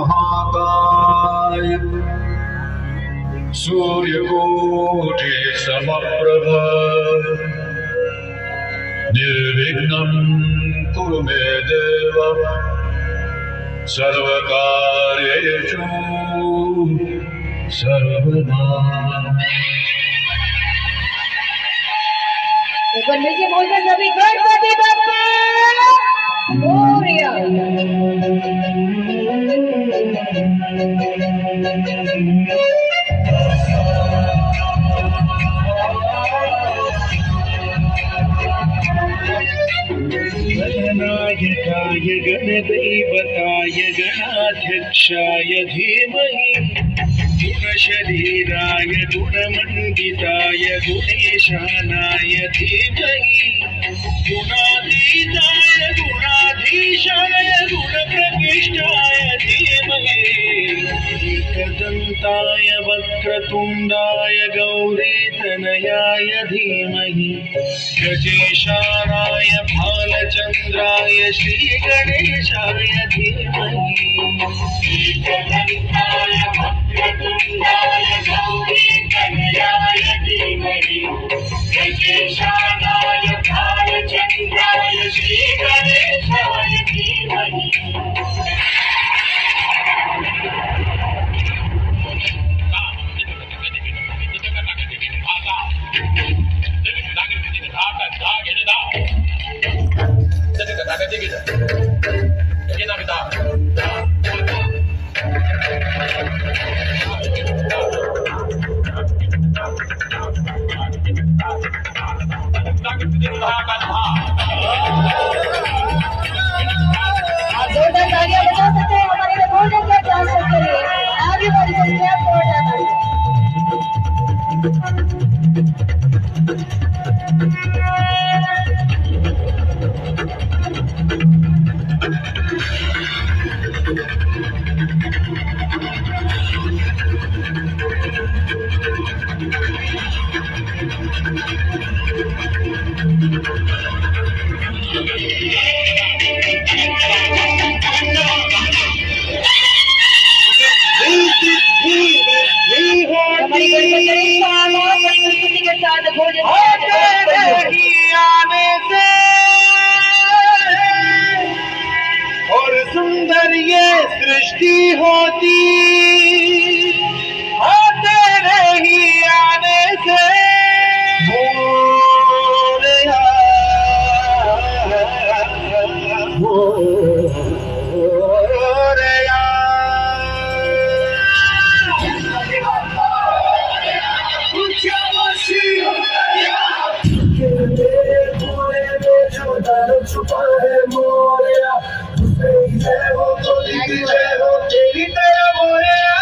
महाकाय सूर्यकोटि समप्रभ निर्विघ्नं कुरु मे देव सर्वकार्येषु सर्वदा। एक बार मिलके बोलते सभी गणपति बप्पा मोरया। गणनायकाय गणदैवताय गणाध्यक्षाय धीमहि गुणशरीराय गुणमण्डिताय गुणेशानाय धीमहि गुणातीताय गुणाधीशाय गुणप्रविष्टाय धीमहि एकदन्ताय वक्रतुण्डाय गौरीतनयाय धीमहि गजेशानाय भालचन्द्राय श्रीगणेशाय धीमहि एकदन्ताय वक्रतुण्डाय गौरीतनयाय धीमहि गजेशानाय भालचन्द्राय श्रीगणेशाय धीमहि। जोरदार तालियां बजा सकते हैं हमारे लिए गोल्डन कार्ड ट्रांसफर के लिए आगे बढ़ सकते हैं जोरदार तालियां। हमारी गणपति के साथ भोजन आने से और सुंदर ये सृष्टि होती तेरे ही आने से छुपा है मोरया तेरी तरह मोरया